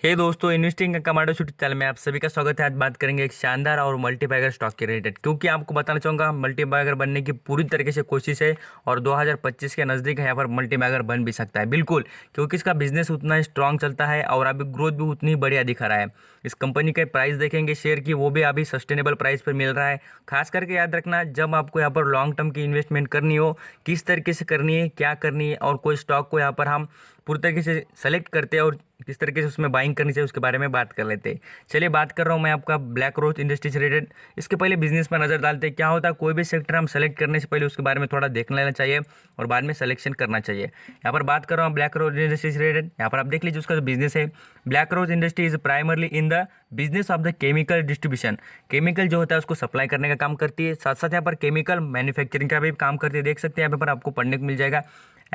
हे दोस्तों, इन्वेस्टिंग का commando shoot channel में आप सभी का स्वागत है। आज बात करेंगे एक शानदार और मल्टीबैगर स्टॉक के रिलेटेड, क्योंकि आपको बताना चाहूँगा मल्टीबैगर बनने की पूरी तरीके से कोशिश है और 2025 के नज़दीक है यहाँ पर मल्टीबैगर बन भी सकता है बिल्कुल, क्योंकि इसका बिजनेस उतना स्ट्रांग चलता है और अभी ग्रोथ भी उतनी बढ़िया दिखा रहा है। इस कंपनी के प्राइस देखेंगे शेयर की, वो भी अभी सस्टेनेबल प्राइस पर मिल रहा है। खास करके याद रखना, जब आपको यहाँ पर लॉन्ग टर्म की इन्वेस्टमेंट करनी हो, किस तरीके से करनी है, क्या करनी है और कोई स्टॉक को यहाँ पर हम पूरी तरीके से सेलेक्ट करते हैं और किस तरीके से उसमें बाइंग करनी चाहिए उसके बारे में बात कर लेते हैं। चलिए बात कर रहा हूँ मैं आपका ब्लैक रोज इंडस्ट्री से रिलेटेड। इसके पहले बिजनेस पर नज़र डालते हैं। क्या होता है, कोई भी सेक्टर हम सेलेक्ट करने से पहले उसके बारे में थोड़ा देख लेना चाहिए और बाद में सिलेक्शन करना चाहिए। यहाँ पर बात कर रहा हूँ ब्लैक रोज इंडस्ट्री से रिलेटेड। यहाँ पर आप देख लीजिए उसका जो बिजनेस है, black rose industry is primarily in the business of the chemical distribution. Chemical जो होता है उसको सप्लाई करने का काम करती है, साथ साथ यहाँ पर केमिकल मैन्युफैक्चरिंग का भी काम करती है। देख सकते हैं यहाँ पर आपको पढ़ने को मिल जाएगा।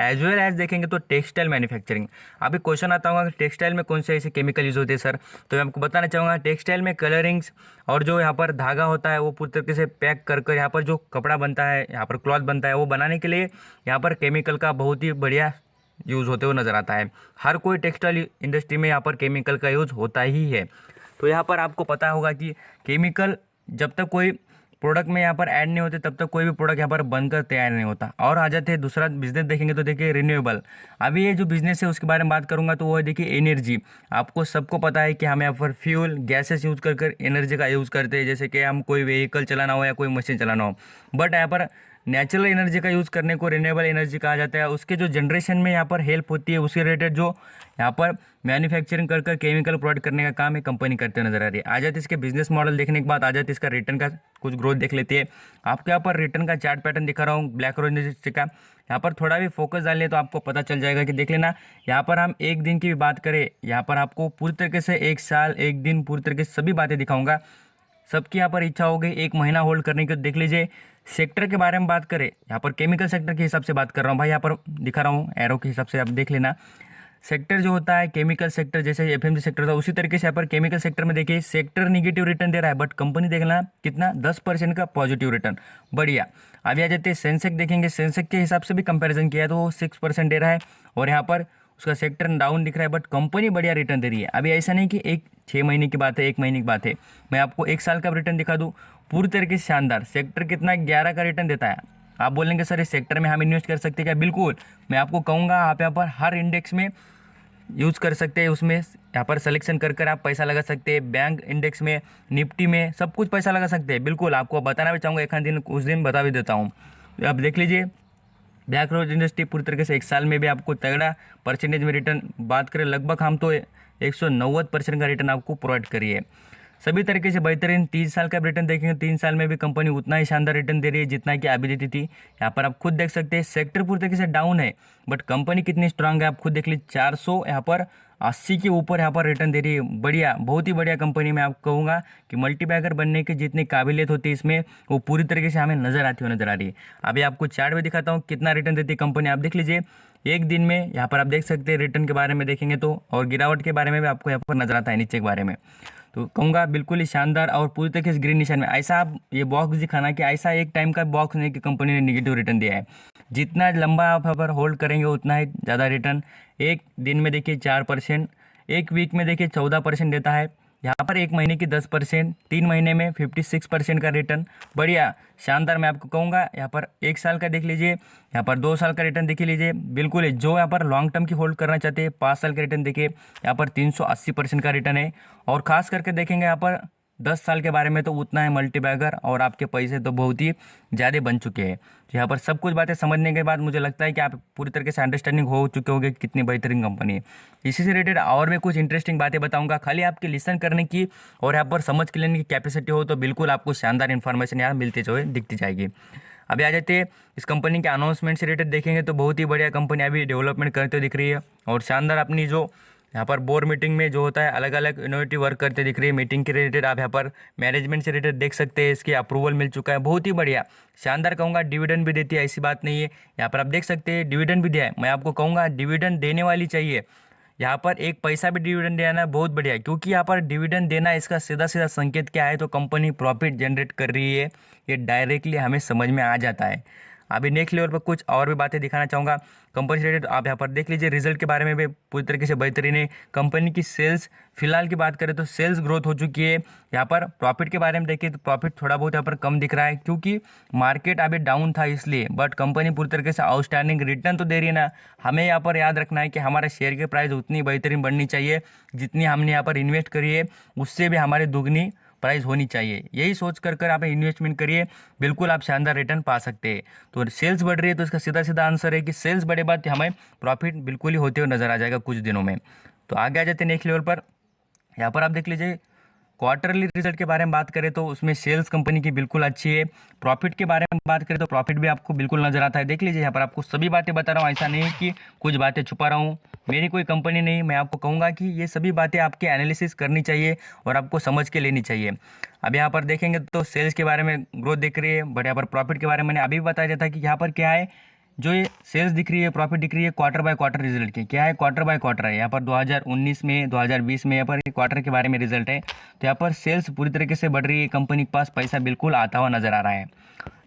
एज वेल एज देखेंगे तो टेक्सटाइल मैन्युफैक्चरिंग। अभी क्वेश्चन आता होगा कि टेक्सटाइल में कौन से ऐसे केमिकल यूज होते हैं सर, तो मैं आपको बताना चाहूँगा टेक्सटाइल में कलरिंग्स और जो यहाँ पर धागा होता है वो पूरी तरीके से पैक कर कर यहाँ पर जो कपड़ा बनता है, यहाँ पर क्लॉथ बनता है, वो बनाने के लिए यहाँ पर केमिकल का बहुत ही बढ़िया यूज़ होते हुए नज़र आता है। हर कोई टेक्सटाइल इंडस्ट्री में यहाँ पर केमिकल का यूज़ होता ही है। तो यहाँ पर आपको पता होगा कि केमिकल जब तक कोई प्रोडक्ट में यहाँ पर ऐड नहीं होते तब तक कोई भी प्रोडक्ट यहाँ पर बनकर तैयार नहीं होता। और आ जाते हैं दूसरा बिजनेस देखेंगे तो देखिए रिन्यूएबल। अभी ये जो बिजनेस है उसके बारे में बात करूंगा तो वो है देखिए एनर्जी। आपको सबको पता है कि हम यहाँ पर फ्यूल गैसेस यूज़ कर कर एनर्जी का यूज़ करते हैं, जैसे कि हम कोई व्हीकल चलाना हो या कोई मशीन चलाना हो। बट यहाँ पर नेचुरल एनर्जी का यूज़ करने को रिन्यूएबल एनर्जी कहा जाता है। उसके जो जनरेशन में यहाँ पर हेल्प होती है उसके रिलेटेड जो यहाँ पर मैन्युफैक्चरिंग कर कर केमिकल प्रोडक्ट करने का काम एक कंपनी करते हुए नजर आ रही है। आ जाते इसके बिजनेस मॉडल देखने के बाद आ जाते इसका रिटर्न का कुछ ग्रोथ देख लेती है। आपको यहाँ पर रिटर्न का चार्ट पैटर्न दिखा रहा हूँ ब्लैक रोज इंडस्ट्री का। यहाँ पर थोड़ा भी फोकस डालिए तो आपको पता चल जाएगा कि देख लेना। यहाँ पर हम एक दिन की भी बात करें, यहाँ पर आपको पूरी तरीके से एक साल एक दिन पूरी तरीके से सभी बातें दिखाऊंगा। सबकी यहाँ पर इच्छा हो गई एक महीना होल्ड करने की, देख लीजिए। सेक्टर के बारे में बात करें, यहाँ पर केमिकल सेक्टर के हिसाब से बात कर रहा हूँ भाई, यहाँ पर दिखा रहा हूँ एरो के हिसाब से, आप देख लेना। सेक्टर जो होता है केमिकल सेक्टर, जैसे एफएमसी सेक्टर था उसी तरीके से यहाँ पर केमिकल सेक्टर में देखिए सेक्टर निगेटिव रिटर्न दे रहा है, बट कंपनी देखना कितना 10% का पॉजिटिव रिटर्न, बढ़िया। अभी आ जाते हैं सेंसेक्स देखेंगे। सेंसेक्स के हिसाब से भी कंपैरिजन किया तो वो 6% दे रहा है और यहाँ पर उसका सेक्टर डाउन दिख रहा है, बट कंपनी बढ़िया रिटर्न दे रही है। अभी ऐसा नहीं कि एक 6 महीने की बात है, 1 महीने की बात है, मैं आपको एक साल का रिटर्न दिखा दूँ पूरी तरीके से शानदार। सेक्टर कितना 11 का रिटर्न देता है। आप बोलेंगे सर इस सेक्टर में हम इन्वेस्ट कर सकते हैं क्या? बिल्कुल, मैं आपको कहूँगा आप यहाँ पर हर इंडेक्स में यूज़ कर सकते हैं। उसमें यहाँ पर सिलेक्शन कर कर आप पैसा लगा सकते हैं। बैंक इंडेक्स में, निफ्टी में, सब कुछ पैसा लगा सकते हैं। बिल्कुल आपको बताना भी चाहूँगा, एक दिन उस दिन बता भी देता हूँ। तो आप देख लीजिए ब्लैक रोज इंडस्ट्री पूरी तरीके से एक साल में भी आपको तगड़ा परसेंटेज में रिटर्न, बात करें लगभग हम तो 190% का रिटर्न आपको प्रोवाइड करिए। सभी तरीके से बेहतरीन 3 साल का रिटर्न देखेंगे, 3 साल में भी कंपनी उतना ही शानदार रिटर्न दे रही है जितना कि अभी देती थी। यहाँ पर आप खुद देख सकते हैं सेक्टर पूरी तरीके से डाउन है, बट कंपनी कितनी स्ट्रांग है आप खुद देख लीजिए। 400 यहाँ पर 80 के ऊपर यहाँ पर रिटर्न दे रही है, बढ़िया, बहुत ही बढ़िया कंपनी। मैं आपको कहूँगा कि मल्टीबैगर बनने की जितनी काबिलियत होती है इसमें, वो पूरी तरीके से हमें नजर आती हुई नजर आ रही है। अभी आपको चार्ट भी दिखाता हूँ कितना रिटर्न देती है कंपनी, आप देख लीजिए। एक दिन में यहाँ पर आप देख सकते हैं रिटर्न के बारे में देखेंगे तो, और गिरावट के बारे में भी आपको यहाँ पर नजर आता है नीचे के बारे में। तो कहूँगा बिल्कुल ही शानदार और पूरी तरीके से ग्रीन निशान में। ऐसा आप ये बॉक्स दिखाना कि ऐसा एक टाइम का बॉक्स नहीं कि कंपनी ने निगेटिव रिटर्न दिया है। जितना लंबा आप यहाँ पर होल्ड करेंगे उतना ही ज़्यादा रिटर्न। एक दिन में देखिए 4%, एक वीक में देखिए 14% देता है। यहाँ पर एक महीने की 10%, 3 महीने में 56% का रिटर्न, बढ़िया शानदार। मैं आपको कहूँगा यहाँ पर एक साल का देख लीजिए, यहाँ पर 2 साल का रिटर्न देख लीजिए। बिल्कुल जो यहाँ पर लॉन्ग टर्म की होल्ड करना चाहते हैं 5 साल का रिटर्न देखिए, यहाँ पर 380% का रिटर्न है। और खास करके देखेंगे यहाँ पर 10 साल के बारे में तो उतना है मल्टीबैगर, और आपके पैसे तो बहुत ही ज़्यादा बन चुके हैं। तो यहाँ पर सब कुछ बातें समझने के बाद मुझे लगता है कि आप पूरी तरीके से अंडरस्टैंडिंग हो चुके होंगे कितनी बेहतरीन कंपनी है। इसी से रिलेटेड और भी कुछ इंटरेस्टिंग बातें बताऊंगा, खाली आपके लिसन करने की और यहाँ पर समझ के लेने की कैपेसिटी हो तो बिल्कुल आपको शानदार इन्फॉर्मेशन यहाँ मिलती जो है दिखती जाएगी। अभी आ जाते हैं इस कंपनी के अनाउंसमेंट से रिलेटेड देखेंगे तो बहुत ही बढ़िया कंपनी अभी डेवलपमेंट करते दिख रही है और शानदार अपनी जो यहाँ पर बोर्ड मीटिंग में जो होता है अलग अलग इनोवेटिव वर्क करते दिख रही है। मीटिंग के रिलेटेड आप यहाँ पर मैनेजमेंट से रिलेटेड देख सकते हैं, इसके अप्रूवल मिल चुका है, बहुत ही बढ़िया शानदार कहूँगा। डिविडेंड भी देती है, ऐसी बात नहीं है। यहाँ पर आप देख सकते हैं डिविडेंड भी दिया है। मैं आपको कहूँगा डिविडेंड देने वाली चाहिए, यहाँ पर एक पैसा भी डिविडेंड देना बहुत बढ़िया है, क्योंकि यहाँ पर डिविडेंड देना इसका सीधा सीधा संकेत क्या है, तो कंपनी प्रॉफिट जनरेट कर रही है, ये डायरेक्टली हमें समझ में आ जाता है। अभी नेक्स्ट लेवल पर कुछ और भी बातें दिखाना चाहूँगा कंपनी से रिलेटेड। आप यहाँ पर देख लीजिए रिजल्ट के बारे में भी पूरी तरीके से बेहतरीन है। कंपनी की सेल्स फिलहाल की बात करें तो सेल्स ग्रोथ हो चुकी है। यहाँ पर प्रॉफिट के बारे में देखिए तो प्रॉफिट थोड़ा बहुत यहाँ पर कम दिख रहा है क्योंकि मार्केट अभी डाउन था इसलिए, बट कंपनी पूरी तरीके से आउटस्टैंडिंग रिटर्न तो दे रही है ना। हमें यहाँ पर याद रखना है कि हमारा शेयर की प्राइस उतनी बेहतरीन बढ़नी चाहिए जितनी हमने यहाँ पर इन्वेस्ट करी है, उससे भी हमारी दुगनी प्राइस होनी चाहिए। यही सोच कर आप इन्वेस्टमेंट करिए, बिल्कुल आप शानदार रिटर्न पा सकते हैं। तो सेल्स बढ़ रही है तो इसका सीधा सीधा आंसर है कि सेल्स बढ़े बाद हमें प्रॉफिट बिल्कुल ही होते हुए नजर आ जाएगा कुछ दिनों में। तो आगे आ जाते हैं नेक्स्ट लेवल पर। यहाँ पर आप देख लीजिए क्वार्टरली रिजल्ट के बारे में बात करें तो उसमें सेल्स कंपनी की बिल्कुल अच्छी है। प्रॉफिट के बारे में बात करें तो प्रॉफिट भी आपको बिल्कुल नजर आता है। देख लीजिए यहाँ पर आपको सभी बातें बता रहा हूँ, ऐसा नहीं कि कुछ बातें छुपा रहा हूँ। मेरी कोई कंपनी नहीं, मैं आपको कहूँगा कि ये सभी बातें आपके एनालिसिस करनी चाहिए और आपको समझ के लेनी चाहिए। अब यहाँ पर देखेंगे तो सेल्स के बारे में ग्रोथ दिख रही है, बट यहाँ पर प्रॉफिट के बारे में मैंने अभी भी बताया था कि यहाँ पर क्या है, जो ये सेल्स दिख रही है प्रॉफिट दिख रही है क्वार्टर बाय क्वार्टर रिजल्ट की। क्या है, क्वार्टर बाय क्वार्टर है। यहाँ पर 2019 में 2020 में यहाँ पर क्वार्टर के बारे में रिजल्ट है। तो यहाँ पर सेल्स पूरी तरीके से बढ़ रही है, कंपनी के पास पैसा बिल्कुल आता हुआ नजर आ रहा है।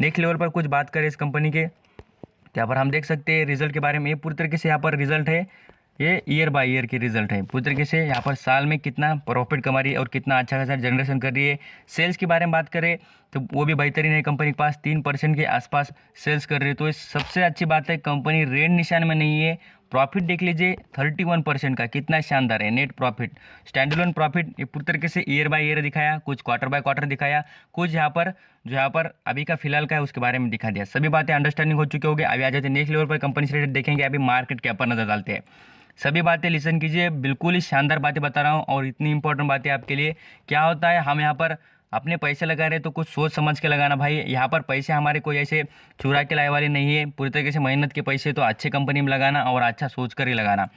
नेक्स्ट लेवल पर कुछ बात करें इस कंपनी के, यहाँ पर हम देख सकते हैं रिजल्ट के बारे में। ये पूरी तरीके से यहाँ पर रिजल्ट है, ये ईयर बाय ईयर की रिजल्ट है। पूरी तरीके से यहाँ पर साल में कितना प्रॉफिट कमा रही है और कितना अच्छा खासा जनरेशन कर रही है। सेल्स के बारे में बात करें तो वो भी बेहतरीन है, कंपनी के पास 3% के आसपास सेल्स कर रही है। तो ये सबसे अच्छी बात है, कंपनी रेड निशान में नहीं है। प्रॉफिट देख लीजिए 31% का, कितना शानदार है net profit. Stand alone profit ये पूरी तरीके से ईयर बाय ईयर दिखाया, कुछ क्वार्टर बाय क्वार्टर दिखाया, कुछ यहाँ पर अभी का फिलहाल का है उसके बारे में दिखा दिया। सभी बातें अंडरस्टैंडिंग हो चुकी होगी। अभी आ जाते हैं नेक्स्ट लेवल पर, कंपनी से रिलेटेड देखेंगे। अभी मार्केट के ऊपर नजर डालते हैं। सभी बातें लिसन कीजिए, बिल्कुल ही शानदार बातें बता रहा हूँ और इतनी इंपॉर्टेंट बातें आपके लिए। क्या होता है, हम यहाँ पर अपने पैसे लगा रहे तो कुछ सोच समझ के लगाना भाई। यहाँ पर पैसे हमारे कोई ऐसे चुरा के लाए वाले नहीं है, पूरी तरीके से मेहनत के पैसे तो अच्छे कंपनी में लगाना और अच्छा सोच कर ही लगाना।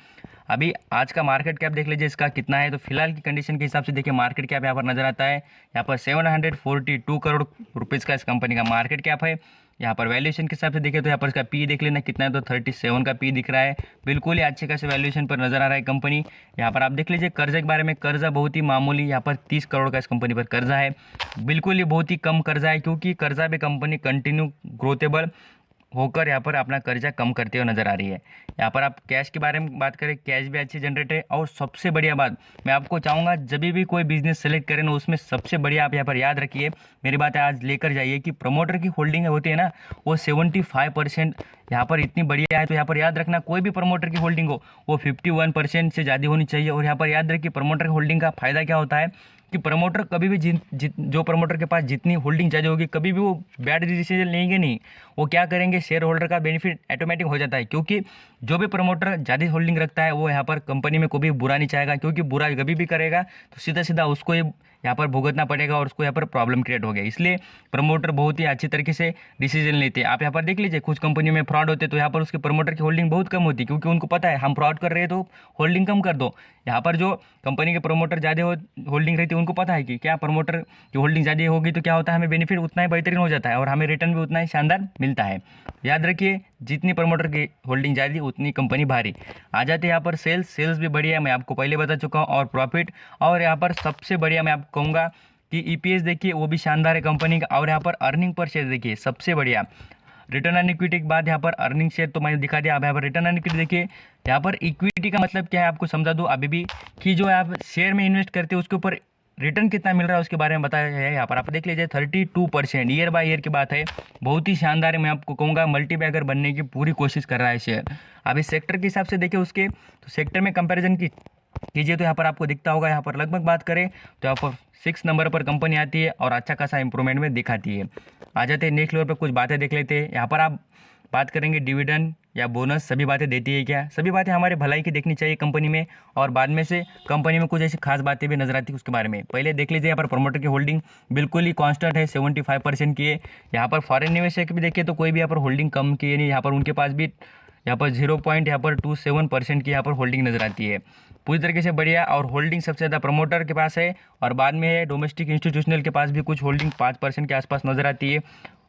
अभी आज का मार्केट कैप देख लीजिए इसका कितना है, तो फिलहाल की कंडीशन के हिसाब से देखिए मार्केट कैप यहाँ पर नजर आता है। यहाँ पर 742 करोड़ रुपीज़ का इस कंपनी का मार्केट कैप है। यहाँ पर वैल्यूएशन के हिसाब से देखें तो यहाँ पर इसका पी देख लेना कितना है, तो 37 का पी दिख रहा है। बिल्कुल ही अच्छे खासे वैल्यूएशन पर नजर आ रहा है कंपनी। यहाँ पर आप देख लीजिए कर्जे के बारे में, कर्जा बहुत ही मामूली, यहाँ पर 30 करोड़ का इस कंपनी पर कर्जा है। बिल्कुल ही बहुत ही कम कर्जा है क्योंकि कर्जा भी कंपनी कंटिन्यू ग्रोथेबल होकर यहाँ पर अपना कर्जा कम करते हुए नजर आ रही है। यहाँ पर आप कैश के बारे में बात करें, कैश भी अच्छी जनरेट है। और सबसे बढ़िया बात मैं आपको चाहूँगा, जब भी कोई बिजनेस सेलेक्ट करें ना, उसमें सबसे बढ़िया आप यहाँ पर याद रखिए, मेरी बात आज लेकर जाइए कि प्रमोटर की होल्डिंग होती है ना, वो 75% यहाँ पर इतनी बढ़िया है। तो यहाँ पर याद रखना, कोई भी प्रमोटर की होल्डिंग हो वो 51% से ज़्यादा होनी चाहिए। और यहाँ पर याद रखिए प्रमोटर की होल्डिंग का फायदा क्या होता है कि प्रमोटर कभी भी जो प्रमोटर के पास जितनी होल्डिंग ज़्यादा होगी कभी भी वो बैड डिसीजन लेंगे नहीं। वो क्या करेंगे, शेयर होल्डर का बेनिफिट ऑटोमेटिक हो जाता है, क्योंकि जो भी प्रमोटर ज़्यादा होल्डिंग रखता है वो यहाँ पर कंपनी में कभी बुरा नहीं चाहेगा, क्योंकि बुरा कभी भी करेगा तो सीधा सीधा उसको यहाँ पर भुगतना पड़ेगा और उसको यहाँ पर प्रॉब्लम क्रिएट हो गया। इसलिए प्रमोटर बहुत ही अच्छी तरीके से डिसीजन लेते हैं। आप यहाँ पर देख लीजिए कुछ कंपनियों में फ्रॉड होते हैं तो यहाँ पर उसके प्रमोटर की होल्डिंग बहुत कम होती है, क्योंकि उनको पता है हम फ्रॉड कर रहे हैं तो होल्डिंग कम कर दो। यहाँ पर जो कंपनी के प्रमोटर ज़्यादा होल्डिंग रहती है उनको पता है कि क्या प्रमोटर की होल्डिंग ज़्यादा होगी तो क्या होता है, हमें बेनिफिट उतना ही बेहतरीन हो जाता है और हमें रिटर्न भी उतना ही शानदार मिलता है। याद रखिए, जितनी प्रमोटर की होल्डिंग ज़्यादा उतनी कंपनी भारी। आ जाते हैं यहाँ पर सेल्स भी बढ़िया, मैं आपको पहले बता चुका हूँ, और प्रॉफिट। और यहाँ पर सबसे बढ़िया मैं आपको कहूँगा कि ईपीएस देखिए वो भी शानदार है कंपनी का। और यहाँ पर अर्निंग पर शेयर देखिए सबसे बढ़िया। रिटर्न ऑन इक्विटी के बाद यहाँ पर अर्निंग शेयर तो मैंने दिखा दिया। अब यहाँ पर रिटर्न ऑन इक्विटी देखिए, यहाँ पर इक्विटी का मतलब क्या है आपको समझा दूँ अभी भी, कि जो आप शेयर में इन्वेस्ट करते हो उसके ऊपर रिटर्न कितना मिल रहा है उसके बारे में बताया है। यहाँ पर आप देख लीजिए 32% ईयर बाय ईयर की बात है, बहुत ही शानदार है। मैं आपको कहूँगा मल्टीबैगर बनने की पूरी कोशिश कर रहा है शेयर। अभी सेक्टर के हिसाब से देखिए उसके, तो सेक्टर में कंपैरिजन कीजिए तो यहाँ पर आपको दिखता होगा, यहाँ पर लगभग बात करें तो यहाँ पर 6 नंबर पर कंपनी आती है और अच्छा खासा इंप्रूवमेंट में दिखाती है। आ जाते हैं नेक्स्ट लेवल पर, कुछ बातें देख लेते हैं। यहाँ पर आप बात करेंगे डिविडेंड या बोनस, सभी बातें देती है क्या, सभी बातें हमारे भलाई की देखनी चाहिए कंपनी में। और बाद में से कंपनी में कुछ ऐसी खास बातें भी नजर आती है उसके बारे में। पहले देख लीजिए यहाँ पर प्रमोटर की होल्डिंग बिल्कुल ही कांस्टेंट है, 75% की है। यहाँ पर फॉरेन निवेशक भी देखिए तो कोई भी यहाँ पर होल्डिंग कम की है नहीं, यहाँ पर उनके पास भी यहाँ पर 0.27% की यहाँ पर होल्डिंग नजर आती है, पूरी तरीके से बढ़िया। और होल्डिंग सबसे ज़्यादा प्रमोटर के पास है और बाद में है डोमेस्टिक इंस्टीट्यूशनल के पास भी कुछ होल्डिंग 5% के आसपास नजर आती है।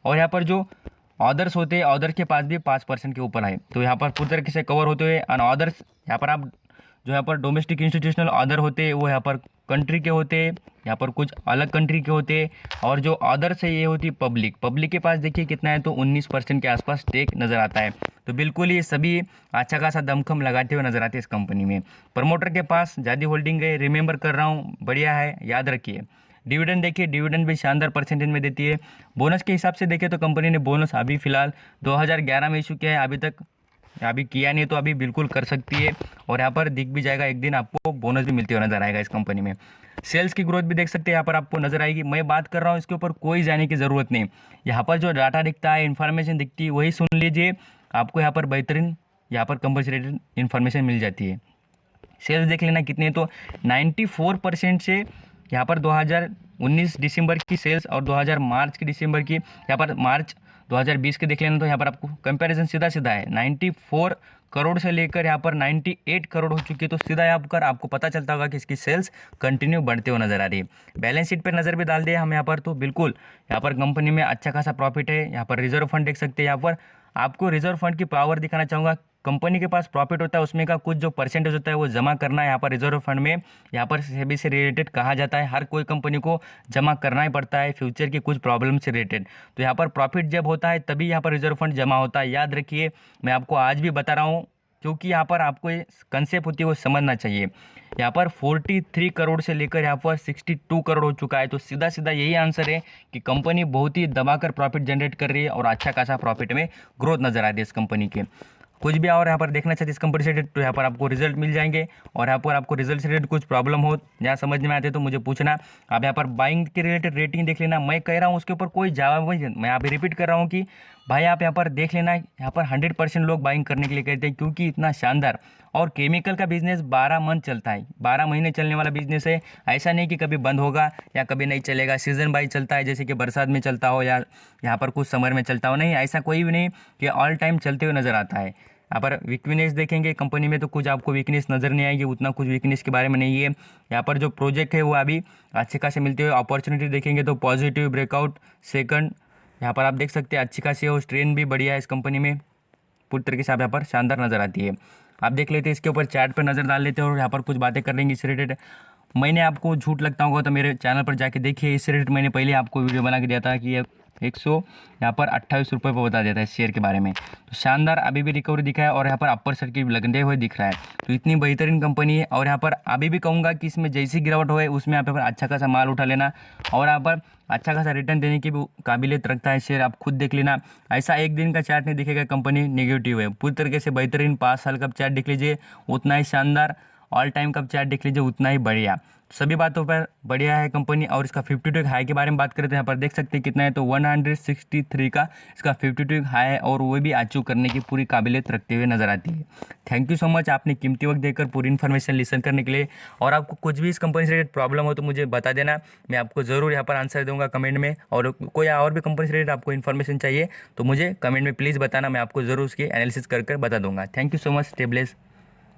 और यहाँ पर जो ऑदर्स होते हैं, ऑदर के पास भी 5% के ऊपर है। तो यहाँ पर पूरी तरीके से कवर होते हुए, और ऑदर्स यहाँ पर आप जो यहाँ पर डोमेस्टिक इंस्टीट्यूशनल ऑदर होते हैं वो यहाँ पर कंट्री के होते, यहाँ पर कुछ अलग कंट्री के होते, और जो अदर्स है ये होती पब्लिक के पास देखिए कितना है, तो 19% के आसपास स्टेक नज़र आता है। तो बिल्कुल ये सभी अच्छा खासा दमखम लगाते हुए नजर आते हैं इस कंपनी में। प्रमोटर के पास ज़्यादा होल्डिंग है, रिमेंबर कर रहा हूँ, बढ़िया है, याद रखिए। डिविडेंड देखिए, डिविडेंड भी शानदार परसेंटेज में देती है। बोनस के हिसाब से देखें तो कंपनी ने बोनस अभी फिलहाल 2011 में इशू किया है, अभी किया नहीं, तो अभी बिल्कुल कर सकती है, और यहाँ पर दिख भी जाएगा एक दिन, आपको बोनस भी मिलते हुए नजर आएगा इस कंपनी में। सेल्स की ग्रोथ भी देख सकते हैं यहाँ पर आपको नजर आएगी। मैं बात कर रहा हूँ, इसके ऊपर कोई जाने की ज़रूरत नहीं, यहाँ पर जो डाटा दिखता है, इन्फॉर्मेशन दिखती है, वही सुन लीजिए, आपको यहाँ पर बेहतरीन यहाँ पर कंपनसेटेड इन्फॉर्मेशन मिल जाती है। सेल्स देख लेना कितने, तो 94% से यहाँ पर 2019 दिसंबर की सेल्स और 2000 मार्च की दिसंबर की, यहाँ पर मार्च 2020 के देख लेना, तो यहाँ पर आपको कंपैरिजन सीधा सीधा है। 94 करोड़ से लेकर यहाँ पर 98 करोड़ हो चुकी है, तो सीधा यहाँ पर आपको पता चलता होगा कि इसकी सेल्स कंटिन्यू बढ़ते हुए नजर आ रही है। बैलेंस शीट पर नज़र भी डाल दिया हम यहाँ पर, तो बिल्कुल यहाँ पर कंपनी में अच्छा खासा प्रॉफिट है। यहाँ पर रिजर्व फंड देख सकते हैं, यहाँ पर आपको रिजर्व फंड की पावर दिखाना चाहूँगा। कंपनी के पास प्रॉफिट होता है, उसमें का कुछ जो परसेंटेज होता है वो जमा करना है यहाँ पर रिजर्व फंड में, यहाँ पर सेबी से रिलेटेड कहा जाता है। हर कोई कंपनी को जमा करना ही पड़ता है फ्यूचर की कुछ प्रॉब्लम से रिलेटेड। तो यहाँ पर प्रॉफिट जब होता है तभी यहाँ पर रिजर्व फंड जमा होता है, याद रखिए। मैं आपको आज भी बता रहा हूँ, क्योंकि यहाँ पर आपको ये कंसेप्ट होती है वो समझना चाहिए। यहाँ पर 43 करोड़ से लेकर यहाँ पर 62 करोड़ हो चुका है, तो सीधा सीधा यही आंसर है कि कंपनी बहुत ही दबाकर प्रॉफिट जनरेट कर रही है, और अच्छा खासा प्रॉफिट में ग्रोथ नजर आ रही है इस कंपनी के। कुछ भी और यहाँ पर देखना चाहते इस कंपनी से रिलेटेड, तो यहाँ पर आपको रिजल्ट मिल जाएंगे, और यहाँ पर आपको रिजल्ट से रिलेटेड कुछ प्रॉब्लम हो या समझ में आते तो मुझे पूछना। आप यहाँ पर बाइंग के रिलेटेड रेटिंग देख लेना, मैं कह रहा हूँ उसके ऊपर कोई जवाब नहीं, मैं यहाँ पे रिपीट कर रहा हूँ कि भाई आप यहाँ पर देख लेना, यहाँ पर 100% लोग बाइंग करने के लिए कहते हैं, क्योंकि इतना शानदार। और केमिकल का बिजनेस 12 मंथ चलता है, 12 महीने चलने वाला बिजनेस है। ऐसा नहीं कि कभी बंद होगा या कभी नहीं चलेगा, सीजन बाई चलता है, जैसे कि बरसात में चलता हो या यहाँ पर कुछ समर में चलता हो, नहीं, ऐसा कोई भी नहीं कि ऑल टाइम चलते हुए नजर आता है। यहाँ पर वीकनेस देखेंगे कंपनी में, तो कुछ आपको वीकनेस नज़र नहीं आएगी, उतना कुछ वीकनेस के बारे में नहीं है। यहाँ पर जो प्रोजेक्ट है वो अभी अच्छे खासे मिलते हुए, अपॉर्चुनिटी देखेंगे तो पॉजिटिव ब्रेकआउट सेकंड, यहाँ पर आप देख सकते हैं अच्छी खासी है, स्ट्रेन भी बढ़िया है इस कंपनी में, पूरी तरीके से आप यहाँ पर शानदार नज़र आती है। आप देख लेते हैं इसके ऊपर चार्ट पर नज़र डाल लेते हैं, और यहाँ पर कुछ बातें कर लेंगे इससे रिलेटेड। मैंने आपको झूठ लगता होगा तो मेरे चैनल पर जाके देखिए, इससे रिलेटेड मैंने पहले आपको वीडियो बना के दिया था कि ये 100 यहाँ पर 28 रुपये पर बता देता है शेयर के बारे में। तो शानदार अभी भी रिकवरी दिखा है, और यहाँ पर अपर सर्किट भी लगते हुए दिख रहा है, तो इतनी बेहतरीन कंपनी है। और यहाँ पर अभी भी कहूँगा कि इसमें जैसी गिरावट हो उसमें यहाँ पर अच्छा खासा माल उठा लेना, और यहाँ पर अच्छा खासा रिटर्न देने की भी काबिलियत रखता है शेयर, आप खुद देख लेना। ऐसा एक दिन का चार्ट नहीं दिखेगा कंपनी नेगेटिव है, पूरी तरीके से बेहतरीन 5 साल का चार्ट देख लीजिए उतना ही शानदार, ऑल टाइम का चार्ट देख लीजिए उतना ही बढ़िया, सभी बातों पर बढ़िया है कंपनी। और इसका 52 हाई के बारे में बात करें तो यहाँ पर देख सकते हैं कितना है, तो 163 का इसका 52 हाई है, और वो भी अचीव करने की पूरी काबिलियत रखते हुए नजर आती है। थैंक यू सो मच, आपने कीमती वक्त देकर पूरी इन्फॉर्मेशन लिसन करने के लिए। और आपको कुछ भी इस कंपनी से रिलेटेड प्रॉब्लम हो तो मुझे बता देना, मैं आपको ज़रूर यहाँ पर आंसर दूंगा कमेंट में। और कोई और भी कंपनी से रिलेटेड आपको इन्फॉर्मेशन चाहिए तो मुझे कमेंट में प्लीज़ बताना, मैं आपको ज़रूर उसकी एनालिसिस कर बता दूंगा। Thank you so much, stay blessed.